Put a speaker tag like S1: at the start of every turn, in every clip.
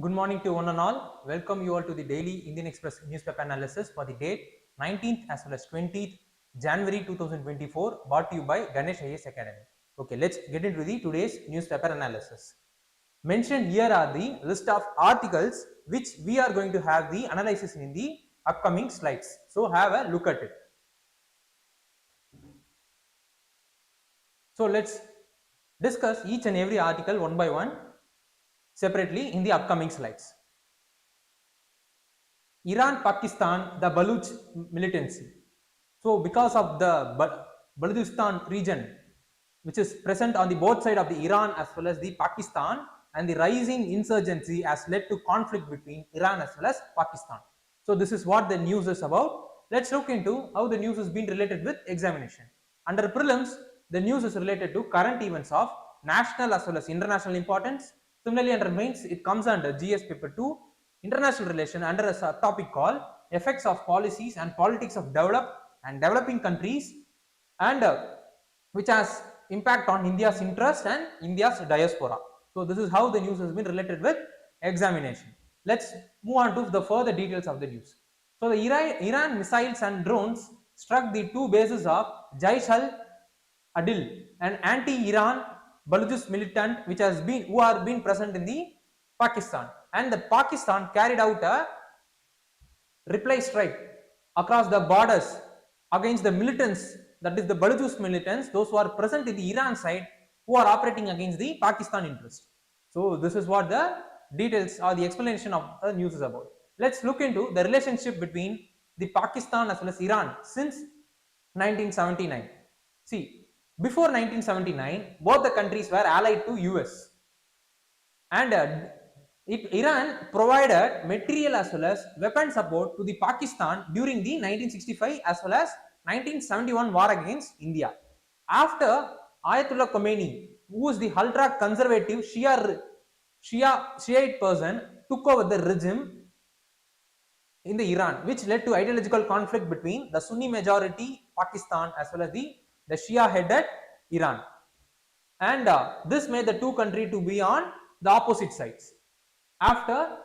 S1: Good morning to one and all. Welcome you all to the daily Indian Express newspaper analysis for the date 19th as well as 20th January 2024, brought to you by Ganesh IAS Academy. Okay, let's get into the today's newspaper analysis. Mentioned here are the list of articles which we are going to have the analysis in the upcoming slides. So have a look at it. So let's discuss each and every article one by one separately in the upcoming slides. Iran, Pakistan, the Baluch militancy. So because of the Balochistan region, which is present on the both side of the Iran as well as the Pakistan, and the rising insurgency has led to conflict between Iran as well as Pakistan. So this is what the news is about. Let's look into how the news has been related with examination. Under prelims, the news is related to current events of national as well as international importance. Similarly, under mains, it comes under GS paper 2, international relation, under a topic called effects of policies and politics of developed and developing countries, and which has impact on India's interest and India's diaspora. So this is how the news has been related with examination. Let's move on to the further details of the news. So the Iran missiles and drones struck the two bases of Jaish al-Adil, an anti-Iran Baluchist militant who are being present in the Pakistan, and the Pakistan carried out a reply strike across the borders against the militants, that is the Baluchist militants, those who are present in the Iran side, who are operating against the Pakistan interest. So this is what the details or the explanation of the news is about. Let's look into the relationship between the Pakistan as well as Iran since 1979. See, before 1979, both the countries were allied to US, and Iran provided material as well as weapon support to the Pakistan during the 1965 as well as 1971 war against India. After Ayatollah Khomeini, who is the ultra conservative Shiite person, took over the regime in the Iran, which led to ideological conflict between the Sunni majority Pakistan as well as the Shia headed Iran, and this made the two countries to be on the opposite sides. After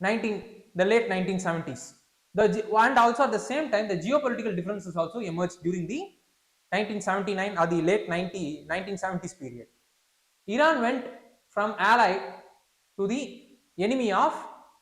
S1: the late 1970s, and also at the same time, the geopolitical differences also emerged during the 1979 or the late 1970s period. Iran went from ally to the enemy of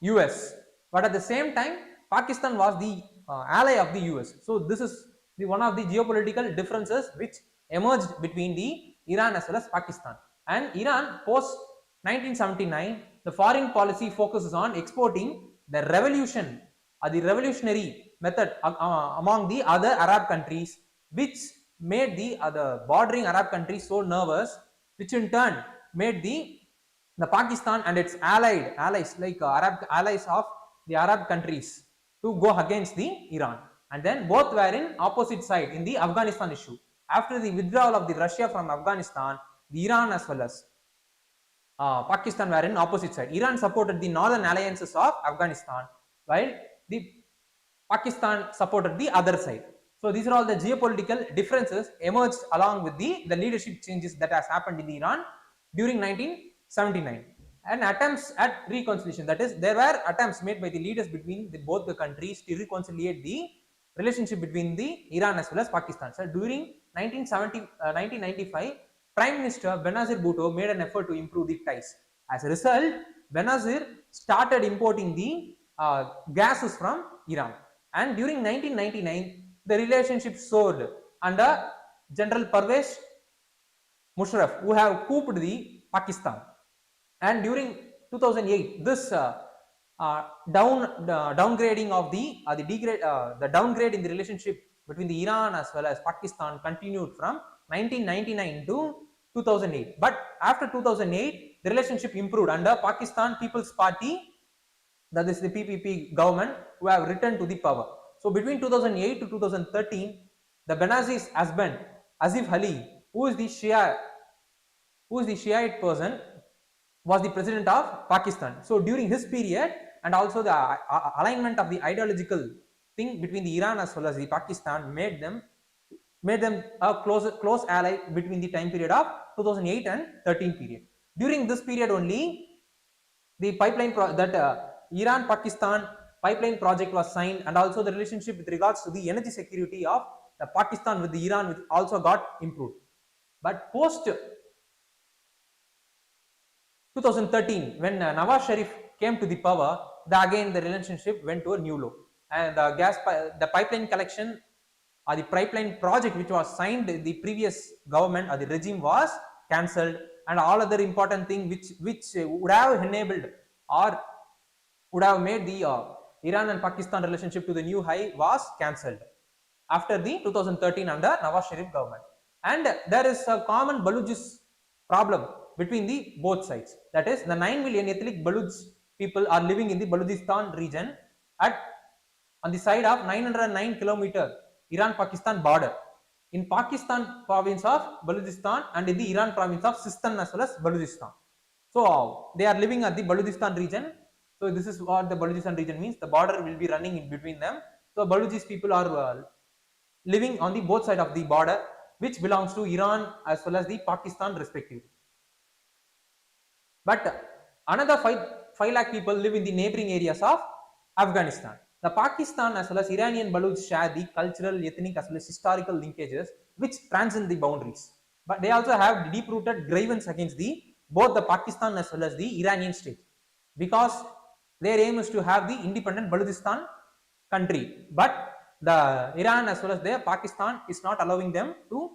S1: US, but at the same time, Pakistan was the ally of the US. So this is one of the geopolitical differences which emerged between the Iran as well as Pakistan. And Iran post 1979, the foreign policy focuses on exporting the revolution or the revolutionary method among the other Arab countries, which made the other bordering Arab countries so nervous, which in turn made the Pakistan and its allies like allies of the Arab countries to go against the Iran, and then both were in opposite side in the Afghanistan issue. After the withdrawal of the Russia from Afghanistan, the Iran as well as Pakistan were in opposite side. Iran supported the northern alliances of Afghanistan, while the Pakistan supported the other side. So these are all the geopolitical differences emerged along with the leadership changes that has happened in Iran during 1979, and attempts at reconciliation. That is, there were attempts made by the leaders between both the countries to reconcile the relationship between the Iran as well as Pakistan. So during 1995, Prime Minister Benazir Bhutto made an effort to improve the ties. As a result, Benazir started importing the gases from Iran, and during 1999, the relationship soared under General Pervez Musharraf, who have couped the Pakistan. And during 2008, this downgrading of the downgrade in the relationship between the Iran as well as Pakistan continued from 1999 to 2008. But after 2008, the relationship improved under Pakistan People's Party, that is the PPP government, who have returned to the power. So between 2008 to 2013, the Benazir's husband Asif Ali, who is the Shiite person, was the president of Pakistan. So during his period, and also the alignment of the ideological thing between the Iran as well as the Pakistan made them a close ally between the time period of 2008 and 13 period. During this period only, the pipeline Iran Pakistan pipeline project was signed, and also the relationship with regards to the energy security of the Pakistan with the Iran which also got improved. But post 2013, when Nawaz Sharif came to the power, again the relationship went to a new low, and the pipeline collection or the pipeline project which was signed in the previous government or the regime was cancelled, and all other important thing which would have enabled or would have made the Iran and Pakistan relationship to the new high was cancelled after the 2013 under Nawaz Sharif government. And there is a common Baluchis problem between the both sides. That is, the 9 million ethnic Baluch people are living in the Balochistan region on the side of 909 kilometer Iran-Pakistan border, in Pakistan province of Balochistan and in the Iran province of Sistan as well as Balochistan. So they are living at the Balochistan region. So this is what the Balochistan region means. The border will be running in between them. So Baluchis people are living on the both side of the border, which belongs to Iran as well as the Pakistan respectively. But another 5 lakh people live in the neighboring areas of Afghanistan. The Pakistan as well as Iranian Baluch share the cultural, ethnic as well as historical linkages which transcend the boundaries. But they also have deep-rooted grievance against both the Pakistan as well as the Iranian state, because their aim is to have the independent Balochistan country. But the Iran as well as the Pakistan is not allowing them to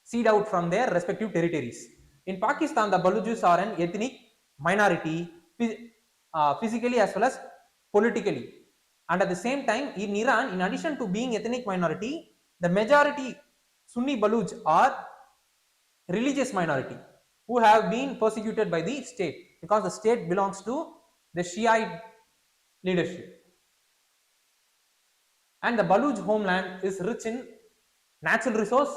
S1: cede out from their respective territories. In Pakistan, the Baluchis are an ethnic minority, physically as well as politically. And at the same time, in Iran, in addition to being ethnic minority, the majority Sunni Baluch are religious minority who have been persecuted by the state, because the state belongs to the Shiite leadership. And the Baluch homeland is rich in natural resource,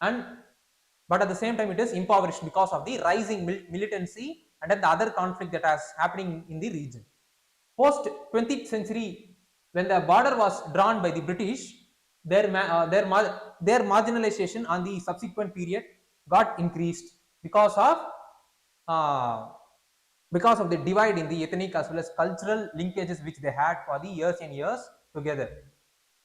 S1: but at the same time it is impoverished because of the rising militancy and the other conflict that is happening in the region. Post 20th century, when the border was drawn by the British, their marginalization on the subsequent period got increased because of the divide in the ethnic as well as cultural linkages which they had for the years and years together.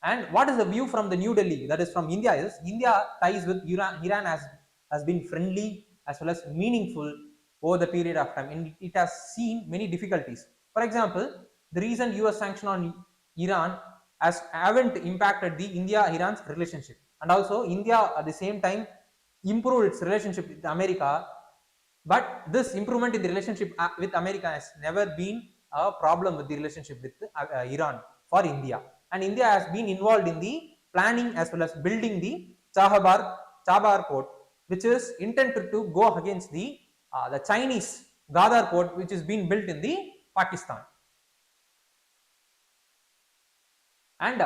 S1: And what is the view from the New Delhi, that is from India, is India ties with Iran has been friendly as well as meaningful over the period of time, and it has seen many difficulties. For example, the recent US sanction on Iran haven't impacted the India-Iran's relationship, and also India at the same time improved its relationship with America. But this improvement in the relationship with America has never been a problem with the relationship with Iran for India, and India has been involved in the planning as well as building the Chabahar port, which is intended to go against the Chinese Gwadar port, which is being built in the Pakistan. And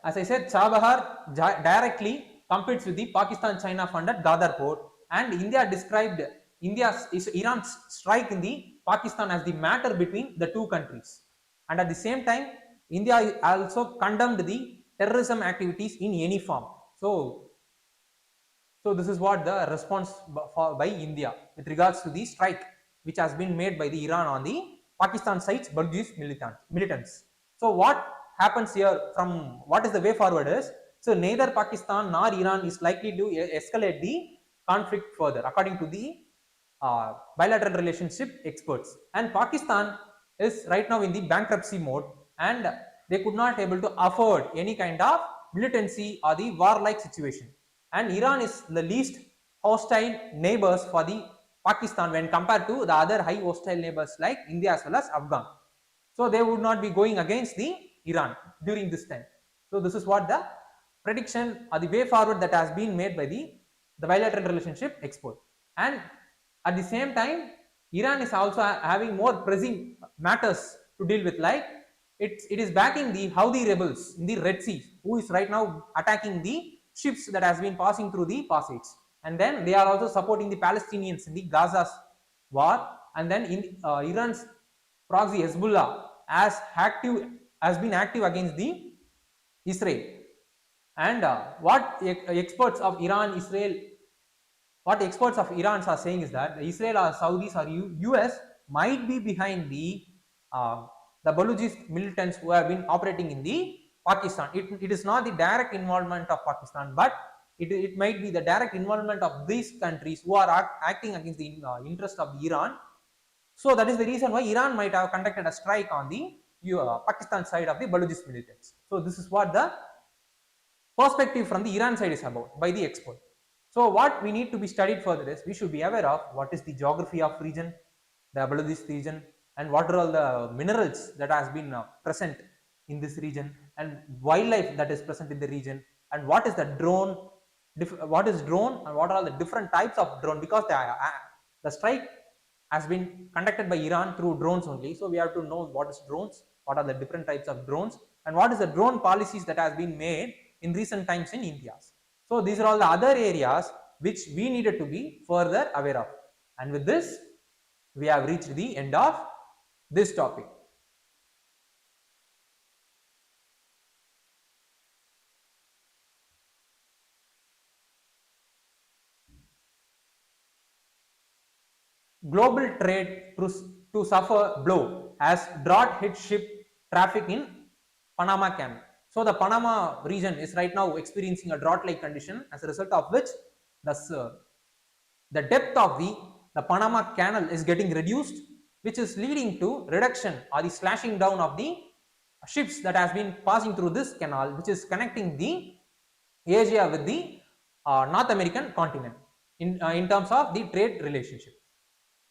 S1: as I said, Chabahar directly competes with the Pakistan-China funded Gwadar port, and India described Iran's strike in the Pakistan as the matter between the two countries. And at the same time, India also condemned the terrorism activities in any form. So this is what the response by India with regards to the strike which has been made by the Iran on the Pakistan side's Baluchis militants. So what happens here, from what is the way forward is, so neither Pakistan nor Iran is likely to escalate the conflict further, according to the bilateral relationship experts. And Pakistan is right now in the bankruptcy mode, and they could not able to afford any kind of militancy or the warlike situation. And Iran is the least hostile neighbors for the Pakistan when compared to the other high hostile neighbors like India as well as Afghan. So they would not be going against the Iran during this time. So this is what the prediction or the way forward that has been made by the bilateral relationship expert. And at the same time, Iran is also having more pressing matters to deal with, like it is backing the Houthi rebels in the Red Sea, who is right now attacking the ships that has been passing through the passage. And then they are also supporting the Palestinians in the Gaza's war. And then in Iran's proxy Hezbollah has been active against the Israel. And what experts of Iran are saying is that Israel or Saudis or US might be behind the Balujist militants who have been operating in the Pakistan. It is not the direct involvement of Pakistan, but it might be the direct involvement of these countries who are acting against the interest of the Iran. So that is the reason why Iran might have conducted a strike on the Pakistan side of the Balujist militants. So this is what the perspective from the Iran side is about by the expert. So what we need to be studied further is we should be aware of what is the geography of region, the Balujist region, and what are all the minerals that has been present in this region, and wildlife that is present in the region, and what is the drone, what is drone, and what are all the different types of drone, because the strike has been conducted by Iran through drones only. So we have to know what is drones, what are the different types of drones, and what is the drone policies that has been made in recent times in India. So these are all the other areas which we needed to be further aware of. And with this, we have reached the end of this topic. Global trade to suffer blow as drought hit ship traffic in Panama Canal. So the Panama region is right now experiencing a drought-like condition, as a result of which the depth of the Panama Canal is getting reduced, which is leading to reduction or the slashing down of the ships that has been passing through this canal, which is connecting the Asia with the North American continent in terms of the trade relationship.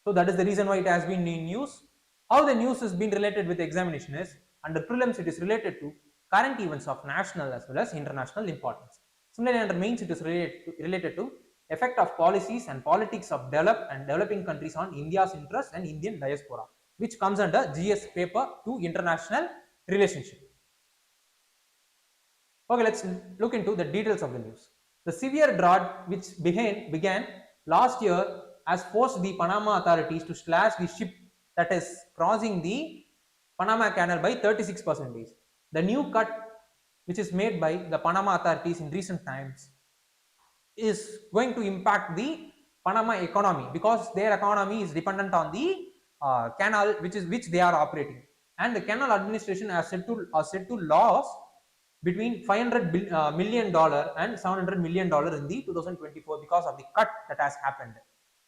S1: So that is the reason why it has been in news. How the news has been related with the examination is, under prelims it is related to current events of national as well as international importance. Similarly, under mains it is related to effect of policies and politics of developed and developing countries on India's interest and Indian diaspora, which comes under GS paper 2 international relationship. Okay, let's look into the details of the news. The severe drought which began last year has forced the Panama authorities to slash the ship that is crossing the Panama Canal by 36%. The new cut which is made by the Panama authorities in recent times is going to impact the Panama economy, because their economy is dependent on the canal which they are operating, and the canal administration has said to loss between $500 million and $700 million in the 2024 because of the cut that has happened.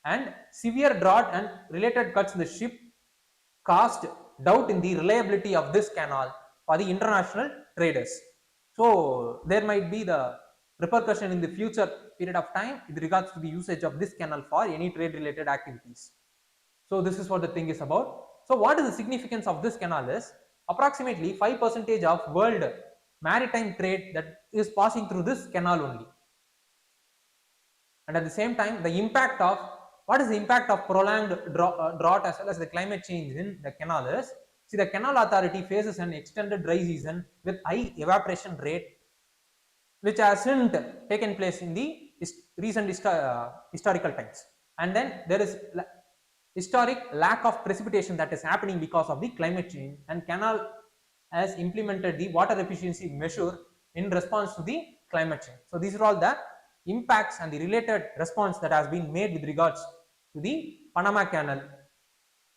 S1: And severe drought and related cuts in the ship cast doubt in the reliability of this canal for the international traders. So there might be the repercussion in the future period of time with regards to the usage of this canal for any trade related activities. So this is what the thing is about. So what is the significance of this canal is, approximately 5% of world maritime trade that is passing through this canal only. And at the same time, the impact of, what is the impact of prolonged drought as well as the climate change in the canal is, see, the canal authority faces an extended dry season with high evaporation rate, which hasn't taken place in the recent historical times. And then there is historic lack of precipitation that is happening because of the climate change, and canal has implemented the water efficiency measure in response to the climate change. So these are all the impacts and the related response that has been made with regards to the Panama Canal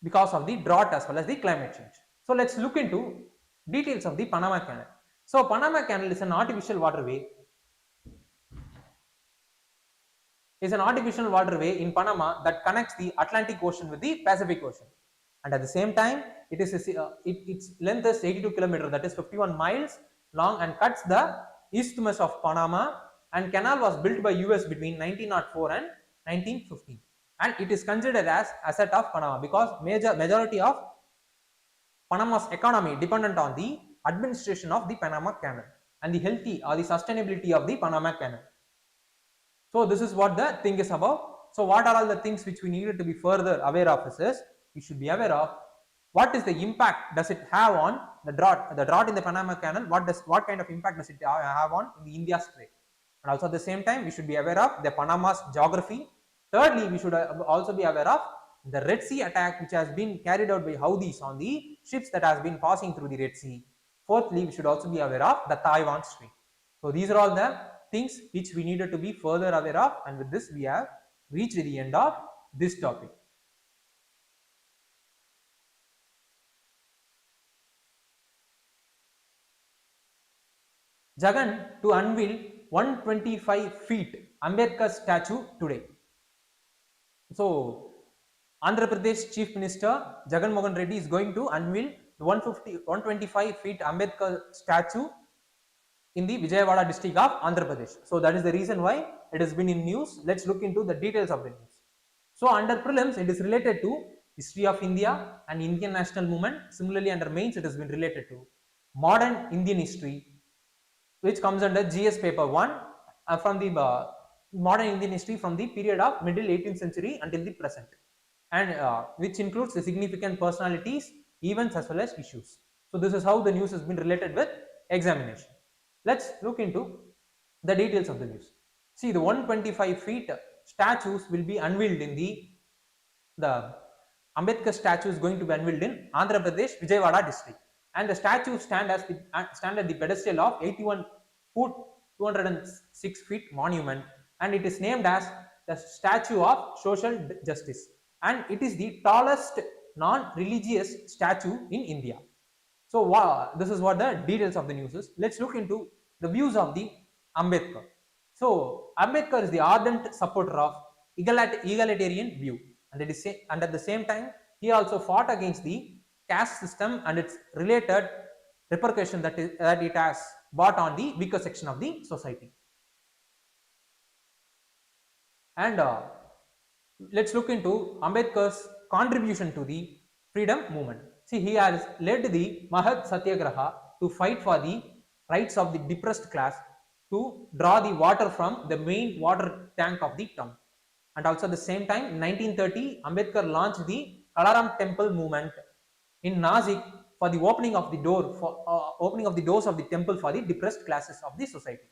S1: because of the drought as well as the climate change. So let's look into details of the Panama Canal. So Panama Canal is an artificial waterway. In Panama that connects the Atlantic Ocean with the Pacific Ocean, and at the same time its length is 82 km, that is 51 miles long, and cuts the isthmus of Panama, and canal was built by US between 1904 and 1915, and it is considered as asset of Panama because majority of Panama's economy dependent on the administration of the Panama Canal and the healthy or the sustainability of the Panama Canal. So this is what the thing is about. So what are all the things which we needed to be further aware of is we should be aware of what is the impact does it have on the drought in the Panama Canal, what kind of impact does it have on the India's trade, and also at the same time we should be aware of the Panama's geography. Thirdly, we should also be aware of the Red Sea attack which has been carried out by Houthis on the ships that has been passing through the Red Sea. Fourthly, we should also be aware of the Taiwan Strait. So these are all the things which we needed to be further aware of, and with this we have reached the end of this topic. Jagan to unveil 125 feet Ambedkar statue today. So, Andhra Pradesh Chief Minister Jagan Mohan Reddy is going to unveil 125 feet Ambedkar statue in the Vijayawada district of Andhra Pradesh. So that is the reason why it has been in news. Let's look into the details of the news. So under prelims, it is related to history of India and Indian national movement. Similarly, under mains, it has been related to modern Indian history, which comes under GS paper 1 from the modern Indian history from the period of middle 18th century until the present, and which includes the significant personalities, events as well as issues. So this is how the news has been related with examination. Let's look into the details of the news. See, the 125 feet statues will be unveiled in the Ambedkar statue is going to be unveiled in Andhra Pradesh, Vijayawada district, and the statue stand at the pedestal of 81 foot 206 feet monument, and it is named as the Statue of Social Justice, and it is the tallest non-religious statue in India. So this is what the details of the news is. Let's look into the views of the Ambedkar. So Ambedkar is the ardent supporter of egalitarian view, and at the same time he also fought against the caste system and its related repercussion that it has brought on the weaker section of the society. And let's look into Ambedkar's contribution to the freedom movement. See, he has led the Mahat Satyagraha to fight for the rights of the depressed class, to draw the water from the main water tank of the town. And also at the same time, in 1930, Ambedkar launched the Kalaram Temple movement in Nasik for the opening of the doors of the temple for the depressed classes of the society.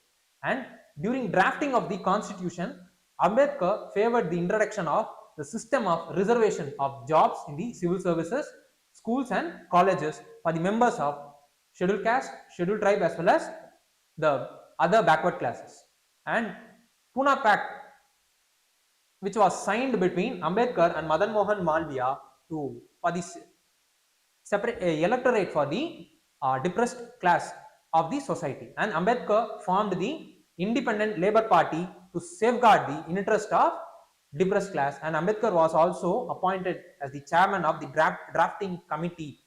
S1: And during drafting of the constitution, Ambedkar favored the introduction of the system of reservation of jobs in the civil services, schools and colleges for the members of scheduled caste, scheduled tribe as well as the other backward classes. And Pune Pact, which was signed between Ambedkar and Madan Mohan Malviya for the separate electorate for the depressed class of the society, and Ambedkar formed the Independent Labour Party to safeguard the interest of depressed class, and Ambedkar was also appointed as the chairman of the drafting committee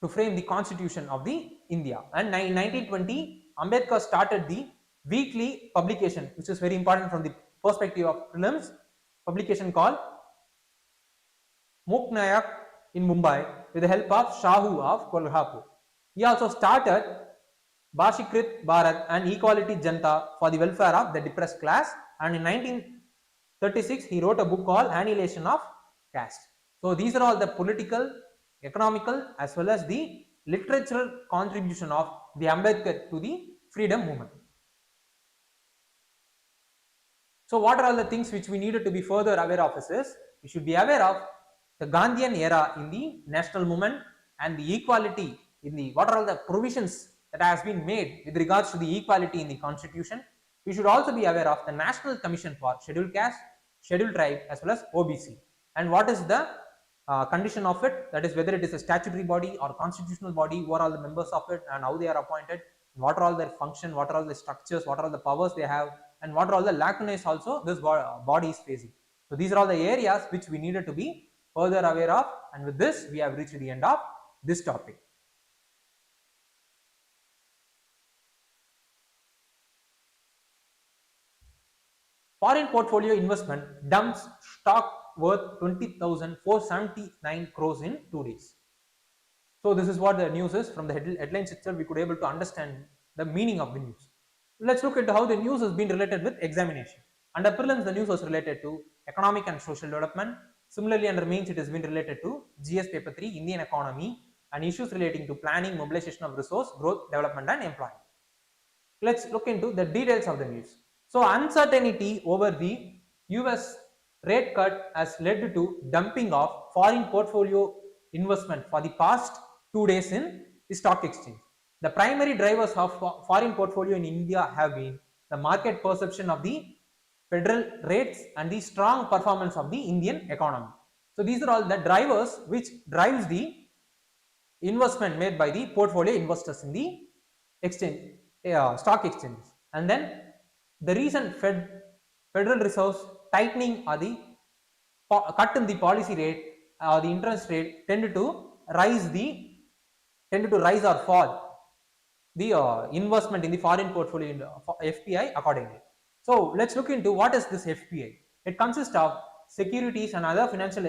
S1: to frame the constitution of the India. And in 1920, Ambedkar started the weekly publication, which is very important from the perspective of prelims, publication called Muknayak in Mumbai with the help of Shahu of Kolhapur. He also started Bashikrit Bharat and Equality Janta for the welfare of the depressed class, and in 1936 he wrote a book called Annihilation of Caste. So these are all the political, economical as well as the literatural contribution of the Ambedkar to the freedom movement. So what are all the things which we needed to be further aware of is we should be aware of the Gandhian era in the national movement and the equality in the, what are all the provisions that has been made with regards to the equality in the constitution. We should also be aware of the National Commission for Scheduled Caste, Scheduled Tribe as well as OBC, and what is the condition of it, that is whether it is a statutory body or constitutional body, who are all the members of it and how they are appointed, what are all their function, what are all the structures, what are all the powers they have, and what are all the lacunae also this body is facing. So these are all the areas which we needed to be further aware of, and with this we have reached the end of this topic. Foreign portfolio investment dumps stock worth 20,479 crores in 2 days. So this is what the news is. From the headlines itself we could able to understand the meaning of the news. Let's look at how the news has been related with examination. Under prelims the news was related to economic and social development. Similarly under mains it has been related to GS paper 3 Indian economy and issues relating to planning, mobilization of resource, growth, development and employment. Let's look into the details of the news. So uncertainty over the US rate cut has led to dumping of foreign portfolio investment for the past 2 days in the stock exchange. The primary drivers of foreign portfolio in India have been the market perception of the federal rates and the strong performance of the Indian economy. So these are all the drivers which drives the investment made by the portfolio investors in the exchange, stock exchanges. And then the recent Federal Reserve's tightening or the cut in the policy rate or the interest rate tended to rise or fall the investment in the foreign portfolio in FPI accordingly. So let's look into what is this FPI. It consists of securities and other financial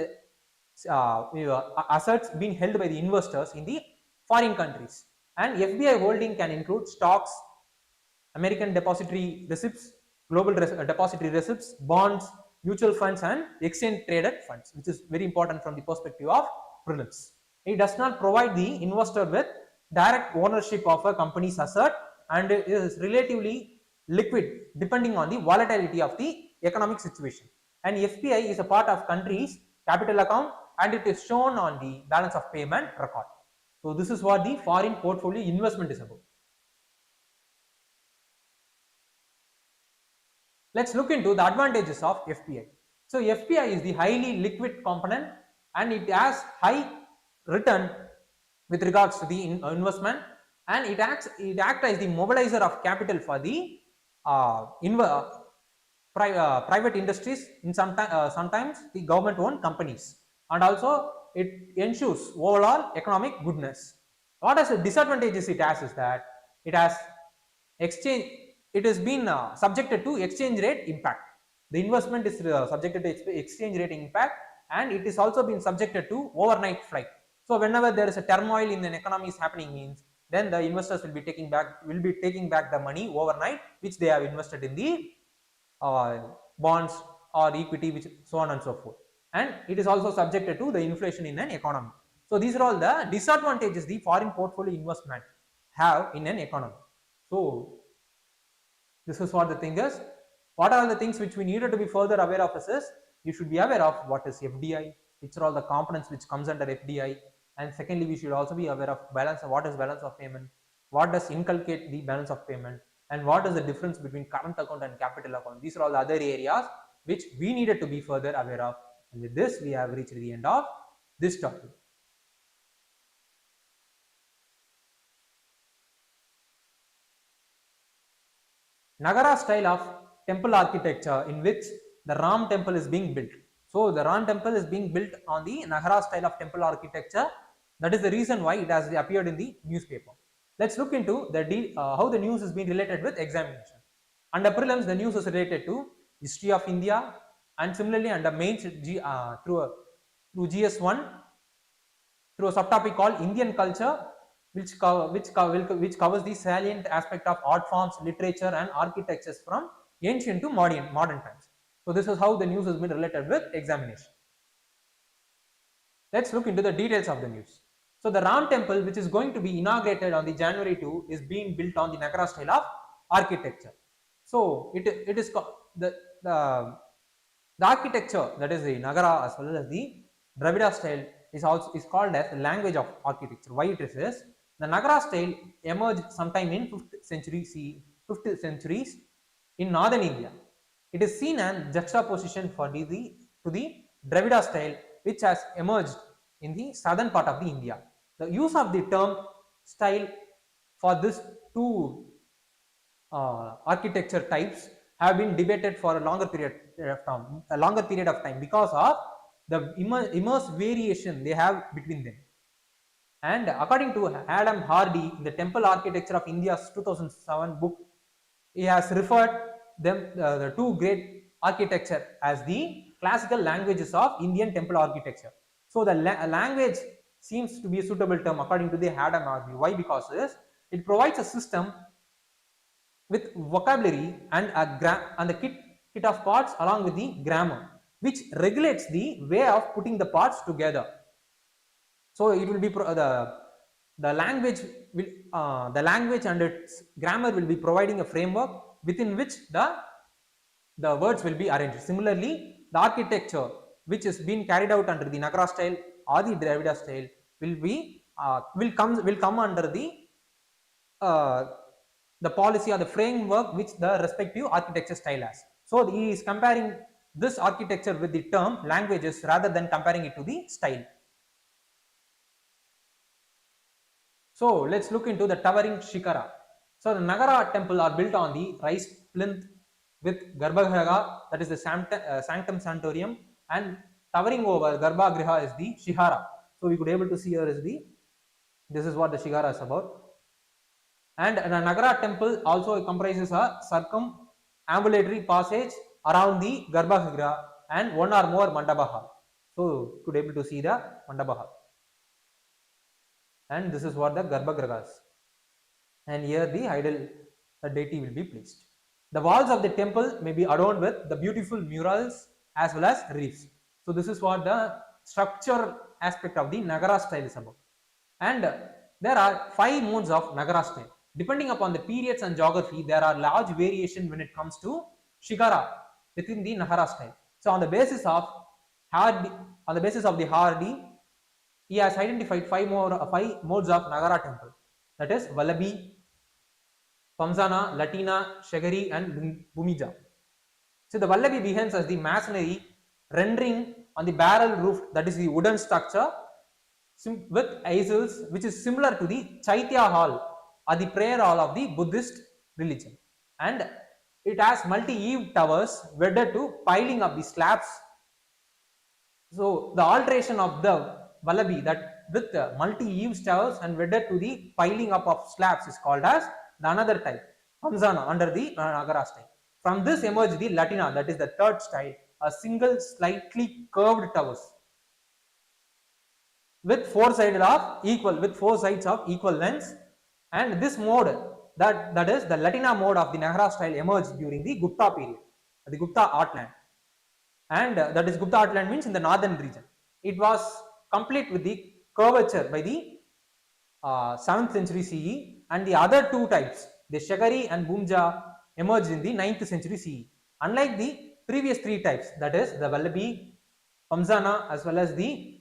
S1: assets being held by the investors in the foreign countries, and FPI holding can include stocks, American depository receipts, global depository receipts, bonds, mutual funds, and exchange traded funds, which is very important from the perspective of prelims. It does not provide the investor with direct ownership of a company's asset, and it is relatively liquid depending on the volatility of the economic situation. And FPI is a part of country's capital account, and it is shown on the balance of payment record. So this is what the foreign portfolio investment is about. Let's look into the advantages of FPI. So FPI is the highly liquid component, and it has high return with regards to the investment, and it acts as the mobilizer of capital for the private industries, in sometimes the government owned companies, and also it ensures overall economic goodness. What are the disadvantages it has is that it has it has been subjected to exchange rate impact. The investment is subjected to exchange rate impact, and it is also been subjected to overnight flight. So whenever there is a turmoil in an economy is happening, means then the investors will be taking back the money overnight which they have invested in the bonds or equity, which so on and so forth. And it is also subjected to the inflation in an economy. So these are all the disadvantages the foreign portfolio investment have in an economy. So this is what the thing is. What are the things which we needed to be further aware of is you should be aware of what is FDI, which are all the components which comes under FDI, and secondly we should also be aware of what is balance of payment, what does inculcate the balance of payment, and what is the difference between current account and capital account. These are all the other areas which we needed to be further aware of, and with this we have reached the end of this topic. Nagara style of temple architecture in which the Ram temple is being built. So the Ram temple is being built on the Nagara style of temple architecture. That is the reason why it has appeared in the newspaper. Let's look into how the news is being related with examination. Under prelims, the news is related to history of India, and similarly under mains through GS1 through a subtopic called Indian culture, which covers the salient aspect of art forms, literature, and architectures from ancient to modern times. So this is how the news has been related with examination. Let's look into the details of the news. So the Ram temple, which is going to be inaugurated on the January 2, is being built on the Nagara style of architecture. So it is the architecture, that is the Nagara as well as the Dravida style, is called as the language of architecture. Why it is the Nagara style emerged sometime in 5th centuries in northern India. It is seen as juxtaposition to the Dravida style, which has emerged in the southern part of the India. The use of the term style for these two architecture types have been debated for a longer period of time because of the immense variation they have between them. And according to Adam Hardy in the Temple Architecture of India's 2007 book, he has referred them the two great architecture as the classical languages of Indian temple architecture. So the language seems to be a suitable term according to the Adam Hardy. Why? Because it provides a system with vocabulary and the kit of parts along with the grammar, which regulates the way of putting the parts together. So it will be the language and its grammar will be providing a framework within which the words will be arranged. Similarly, the architecture which is being carried out under the Nagara style or the Dravida style will come under the policy or the framework which the respective architecture style has. So he is comparing this architecture with the term languages rather than comparing it to the style. So let's look into the towering Shikara. So the Nagara temple are built on the rice plinth with Garbhagriha, that is the Sanctum Sanctorium, and towering over Garbhagriha is the Shihara. So we could able to see here is this is what the Shihara is about. And the Nagara temple also comprises a circumambulatory passage around the Garbhagriha and one or more Mandabaha. So you could able to see the Mandabaha. And this is what the Garbhagrahas. And here the idol deity will be placed. The walls of the temple may be adorned with the beautiful murals as well as reliefs. So this is what the structure aspect of the Nagara style is about. And there are 5 modes of Nagara style. Depending upon the periods and geography, there are large variation when it comes to Shikara within the Nagara style. So on the basis of the Hardy, he has identified 5 modes of Nagara temple. That is Vallabhi, Pamzana, Latina, Shagari and Bhumija. So the Vallabhi begins as the masonry rendering on the barrel roof, that is the wooden structure with aisles, which is similar to the Chaitya hall or the prayer hall of the Buddhist religion. And it has multi-eaved towers wedded to piling up the slabs. So the alteration of the Vallabhi that with multi-eaved towers and wedded to the piling up of slabs is called as the another type, Pamzana, under the Nagara style. From this emerged the Latina, that is the third style, a single slightly curved towers with 4 sides of equal lengths. And this mode, that is the Latina mode of the Nagara style, emerged during the Gupta period, the Gupta Heartland. And that is Gupta Heartland means in the northern region. It was complete with the curvature by the 7th century CE, and the other 2 types, the Shagari and Bhumja, emerged in the 9th century CE. Unlike the previous 3 types, that is the Vallabhi, Pamzana as well as the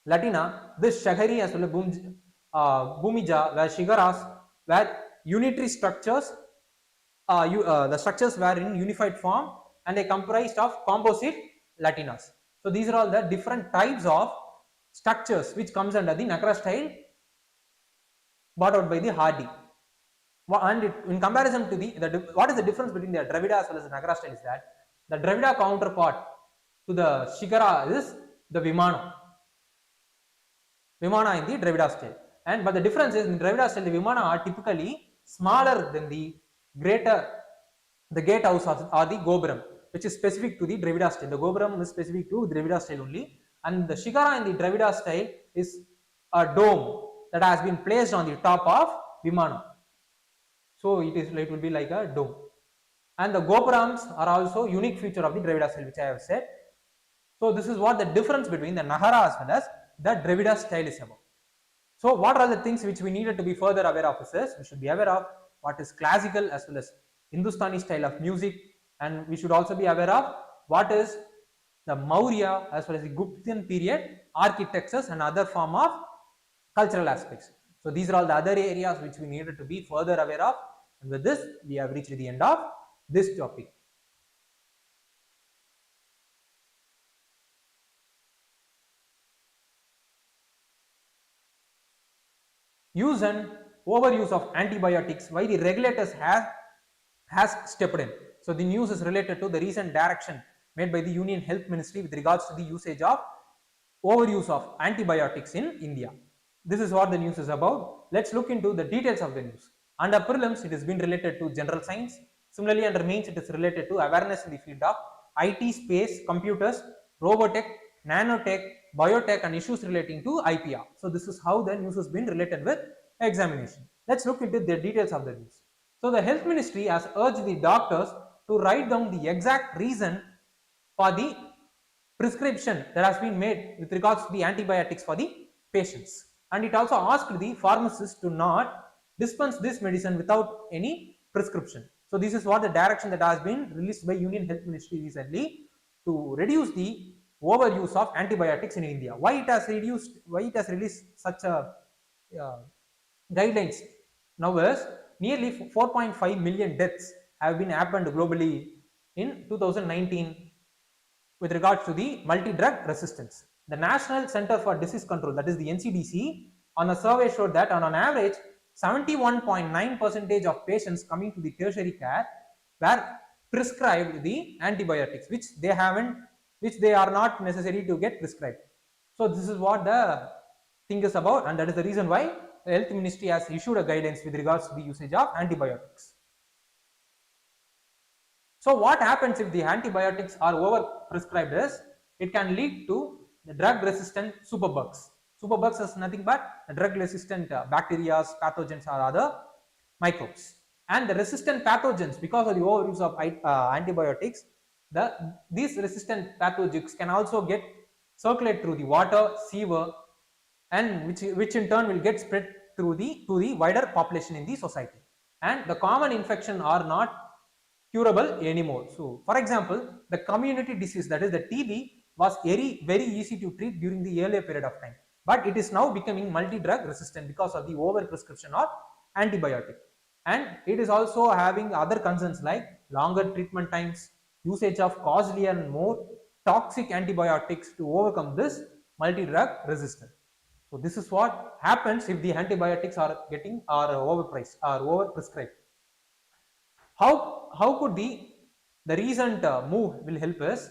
S1: Latina, this Shagari as well as Bhumija were Shigaras were unitary structures. The structures were in unified form and they comprised of composite Latinas. So these are all the different types of structures which comes under the Nagara style brought out by the Hardy. And in comparison to what is the difference between the Dravida as well as the Nagara style is that the Dravida counterpart to the Shikara is the Vimana in the Dravida style. But the difference is in Dravida style, the Vimana are typically smaller than the gatehouse or the Gopuram, which is specific to the Dravida style. The Gopuram is specific to Dravida style only, and the Shikara in the Dravida style is a dome that has been placed on the top of Vimana. So it will be like a dome. And the Gopurams are also unique feature of the Dravida style, which I have said. So this is what the difference between the Nagara as well as the Dravida style is about. So what are the things which we needed to be further aware of is we should be aware of what is classical as well as Hindustani style of music, and we should also be aware of what is the Maurya as well as the Guptan period architectures and other form of cultural aspects. So these are all the other areas which we needed to be further aware of, and with this we have reached the end of this topic. Use and overuse of antibiotics, why the regulators has stepped in. So the news is related to the recent direction made by the Union Health Ministry with regards to the usage of overuse of antibiotics in India. This is what the news is about. Let's look into the details of the news. Under prelims, it has been related to general science. Similarly, under mains, it is related to awareness in the field of IT, space, computers, robotech, nanotech, biotech, and issues relating to IPR. So this is how the news has been related with examination. Let's look into the details of the news. So the Health Ministry has urged the doctors to write down the exact reason for the prescription that has been made with regards to the antibiotics for the patients. And it also asked the pharmacists to not dispense this medicine without any prescription. So this is what the direction that has been released by Union Health Ministry recently to reduce the overuse of antibiotics in India. Why it has released such a guidelines now is nearly 4.5 million deaths have been happened globally in 2019 with regards to the multi-drug resistance. The National Center for Disease Control, that is the NCDC, on a survey showed that on average 71.9% of patients coming to the tertiary care were prescribed the antibiotics which they are not necessary to get prescribed. So this is what the thing is about, and that is the reason why the health ministry has issued a guidance with regards to the usage of antibiotics. So what happens if the antibiotics are over prescribed is it can lead to the drug resistant superbugs. Superbugs is nothing but drug resistant bacteria, pathogens or other microbes. And the resistant pathogens, because of the overuse of antibiotics, these resistant pathogens can also get circulate through the water, sewer, and which in turn will get spread through to the wider population in the society. And the common infection are not curable anymore. So for example, the community disease, that is the TB, was very easy to treat during the earlier period of time, but it is now becoming multi-drug resistant because of the over prescription of antibiotic. And it is also having other concerns like longer treatment times, usage of costlier and more toxic antibiotics to overcome this multi-drug resistance. So this is what happens if the antibiotics are overpriced or overprescribed. How could the recent move will help us?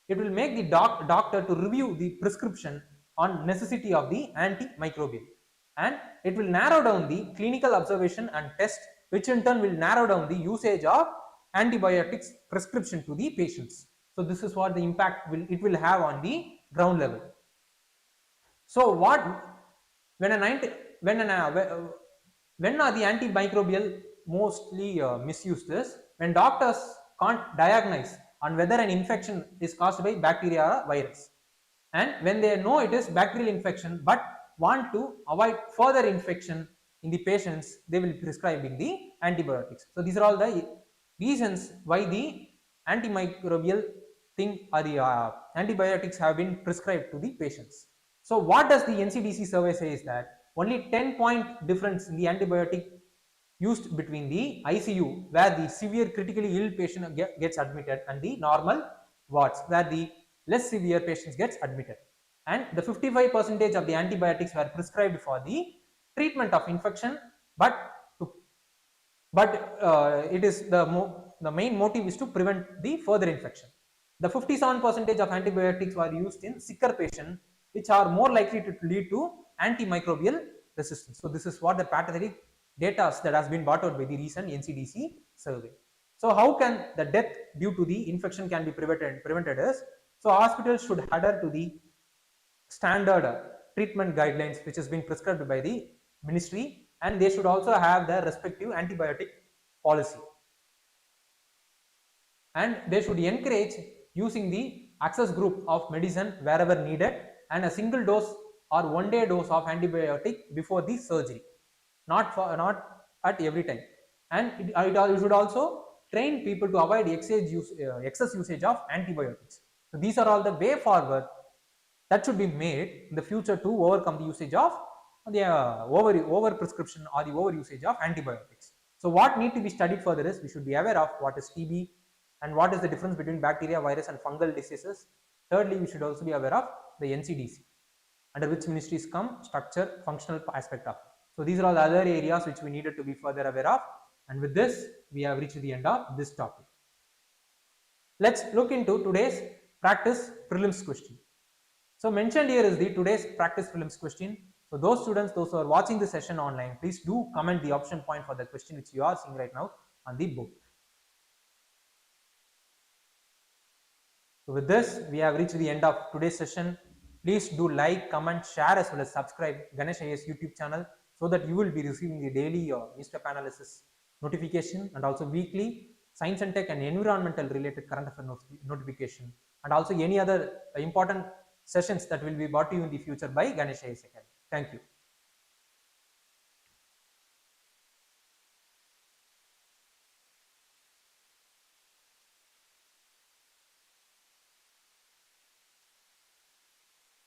S1: It will make the doctor to review the prescription on necessity of the antimicrobial, and it will narrow down the clinical observation and test, which in turn will narrow down the usage of antibiotics prescription to the patients. So this is what the impact it will have on the ground level. So when are the antimicrobial mostly misused is when doctors can't diagnose on whether an infection is caused by bacteria or virus, and when they know it is bacterial infection but want to avoid further infection in the patients, they will be prescribing the antibiotics. So these are all the reasons why the antimicrobial thing or the antibiotics have been prescribed to the patients. So what does the NCDC survey say is that only 10-point difference in the antibiotic used between the ICU, where the severe critically ill patient gets admitted, and the normal wards, where the less severe patients gets admitted. And the 55% of the antibiotics were prescribed for the treatment of infection, but it is the main motive is to prevent the further infection. The 57% of antibiotics were used in sicker patients, which are more likely to lead to antimicrobial resistance. So this is what the pathogenic data that has been brought out by the recent NCDC survey. So how can the death due to the infection can be prevented is, so hospitals should adhere to the standard treatment guidelines which has been prescribed by the ministry, and they should also have their respective antibiotic policy, and they should encourage using the access group of medicine wherever needed, and a single dose or one-day dose of antibiotic before the surgery, not at every time. And it should also train people to avoid excess usage of antibiotics. So these are all the way forward that should be made in the future to overcome the usage of the over prescription or the over usage of antibiotics. So what need to be studied further is we should be aware of what is TB and what is the difference between bacteria, virus and fungal diseases. Thirdly, we should also be aware of the NCDC, under which ministries come, structure, functional aspect of it. So these are all the other areas which we needed to be further aware of, and with this we have reached the end of this topic. Let's look into today's practice prelims question. So mentioned here is the today's practice prelims question. So those students, those who are watching the session online, please do comment the option point for the question which you are seeing right now on the board. So with this, we have reached the end of today's session. Please do like, comment, share as well as subscribe Ganesh IAS YouTube channel, so that you will be receiving the daily newspaper analysis notification, and also weekly science and tech and environmental related current affair notification, and also any other important sessions that will be brought to you in the future by Ganesh IAS Academy. Thank you.